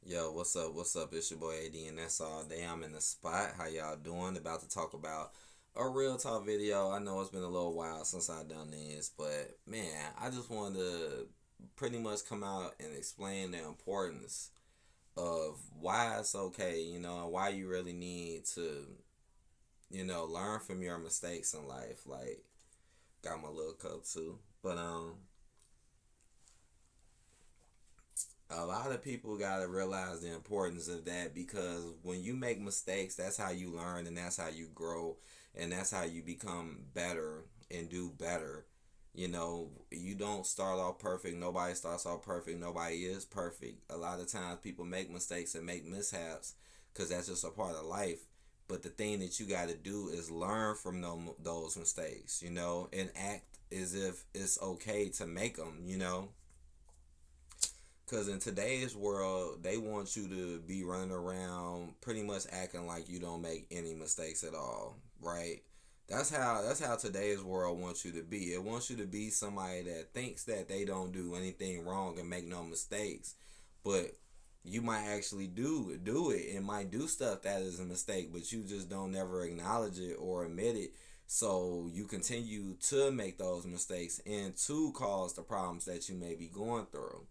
Yo, what's up? What's up? It's your boy AD, and that's all day. I'm in the spot. How y'all doing? About to talk about a real talk video. I know it's been a little while since I done this, but man, I just wanted to pretty much come out and explain the importance of why it's okay, and why you really need to, learn from your mistakes in life. Like, got my little cup too, but a lot of people got to realize the importance of that because when you make mistakes, that's how you learn and that's how you grow and that's how you become better and do better. You don't start off perfect. Nobody starts off perfect. Nobody is perfect. A lot of times people make mistakes and make mishaps because that's just a part of life. But the thing that you got to do is learn from those mistakes, and act as if it's okay to make them. Because in today's world, they want you to be running around pretty much acting like you don't make any mistakes at all, right? That's how today's world wants you to be. It wants you to be somebody that thinks that they don't do anything wrong and make no mistakes. But you might actually do it and might do stuff that is a mistake, but you just don't never acknowledge it or admit it. So you continue to make those mistakes and to cause the problems that you may be going through.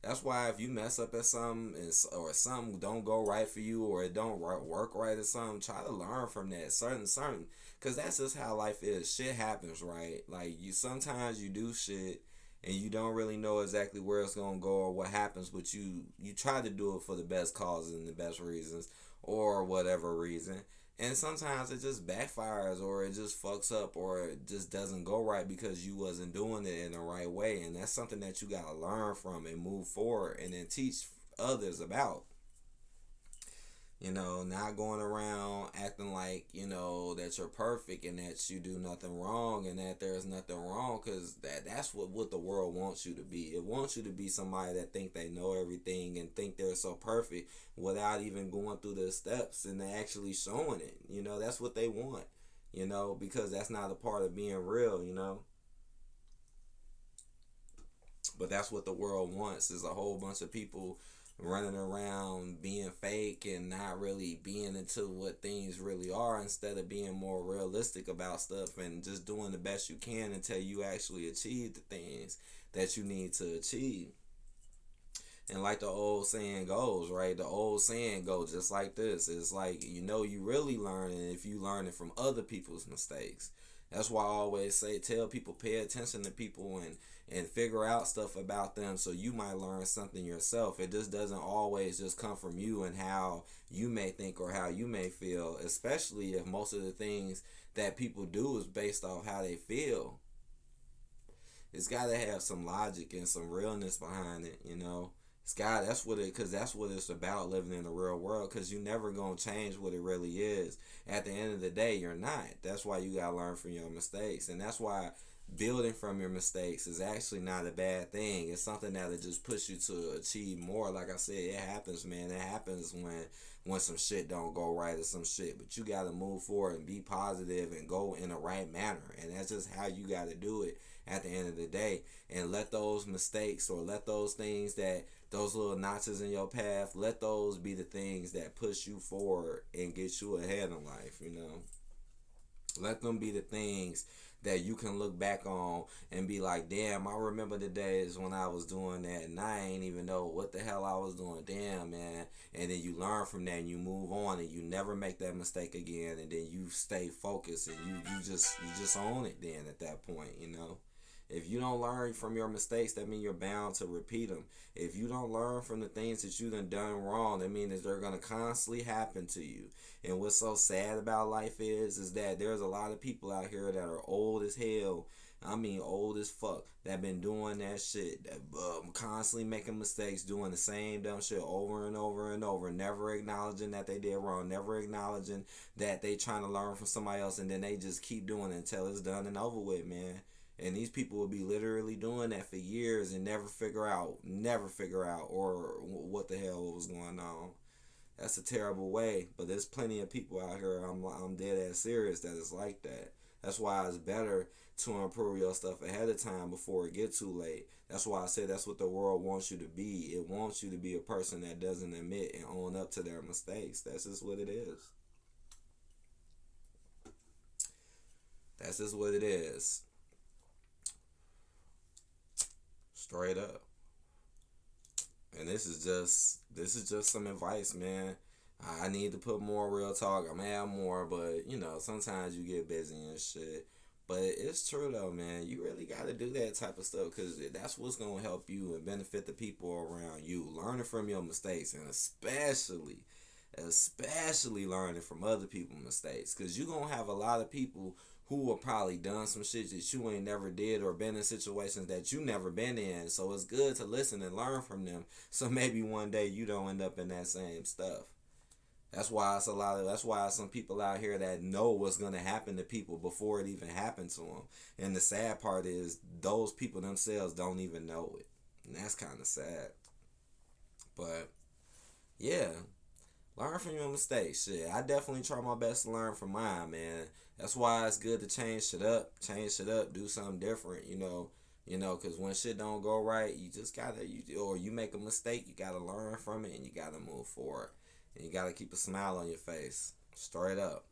That's why if you mess up at something or something don't go right for you or it don't work right or something, try to learn from that. Certain, because that's just how life is. Shit happens, right? Like you sometimes you do shit and you don't really know exactly where it's gonna go or what happens, but you try to do it for the best causes and the best reasons or whatever reason. And sometimes it just backfires or it just fucks up or it just doesn't go right because you wasn't doing it in the right way. And that's something that you gotta learn from and move forward and then teach others about. Not going around acting like, that you're perfect and that you do nothing wrong and that there's nothing wrong because that's what the world wants you to be. It wants you to be somebody that think they know everything and think they're so perfect without even going through the steps and they actually showing it. That's what they want, because that's not a part of being real. But that's what the world wants is a whole bunch of people running around being fake and not really being into what things really are instead of being more realistic about stuff and just doing the best you can until you actually achieve the things that you need to achieve. And like the old saying goes, right? The old saying goes just like this. It's like, you really learn it if you learn it from other people's mistakes. That's why I always say tell people pay attention to people and figure out stuff about them so you might learn something yourself. It just doesn't always just come from you and how you may think or how you may feel, especially if most of the things that people do is based off how they feel. It's got to have some logic and some realness behind it. It's got that's what it because that's what it's about living in the real world because you never gonna change what it really is. At the end of the day, you're not. That's why you gotta learn from your mistakes, and that's why building from your mistakes is actually not a bad thing. It's something that'll just push you to achieve more. Like I said, it happens, man. It happens when some shit don't go right or some shit. But you gotta move forward and be positive and go in the right manner. And that's just how you gotta do it at the end of the day. And let those mistakes or let those things that those little notches in your path, let those be the things that push you forward and get you ahead in life. Let them be the things that you can look back on and be like, damn, I remember the days when I was doing that and I ain't even know what the hell I was doing. Damn, man. And then you learn from that and you move on and you never make that mistake again and then you stay focused and you just own it then at that point. If you don't learn from your mistakes, that means you're bound to repeat them. If you don't learn from the things that you done wrong, that means that they're gonna constantly happen to you. And what's so sad about life is that there's a lot of people out here that are old as hell. I mean, old as fuck. That been doing that shit. That constantly making mistakes, doing the same dumb shit over and over and over. Never acknowledging that they did wrong. Never acknowledging that they trying to learn from somebody else, and then they just keep doing it until it's done and over with, man. And these people will be literally doing that for years and never figure out, or what the hell was going on. That's a terrible way, but there's plenty of people out here. I'm dead ass serious that it's like that. That's why it's better to improve your stuff ahead of time before it gets too late. That's why I say that's what the world wants you to be. It wants you to be a person that doesn't admit and own up to their mistakes. That's just what it is. That's just what it is. Straight up. And this is just some advice, man. I need to put more real talk. I'm gonna have more, but sometimes you get busy and shit. But it's true though, man. You really got to do that type of stuff because that's what's gonna help you and benefit the people around you. Learning from your mistakes, and especially learning from other people's mistakes, because you gonna have a lot of people who have probably done some shit that you ain't never did or been in situations that you never been in. So it's good to listen and learn from them. So maybe one day you don't end up in that same stuff. That's why some people out here that know what's gonna happen to people before it even happened to them. And the sad part is those people themselves don't even know it, and that's kind of sad. But yeah, learn from your mistakes. Shit, I definitely try my best to learn from mine, man. That's why it's good to change shit up, do something different. Because when shit don't go right, you just gotta, or you make a mistake, you gotta learn from it and you gotta move forward. And you gotta keep a smile on your face. Straight up.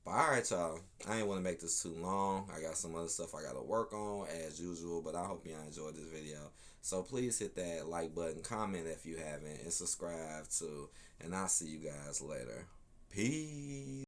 But alright, y'all. I ain't want to make this too long. I got some other stuff I gotta work on as usual. But I hope y'all enjoyed this video. So please hit that like button, comment if you haven't, and subscribe too. And I'll see you guys later. Peace.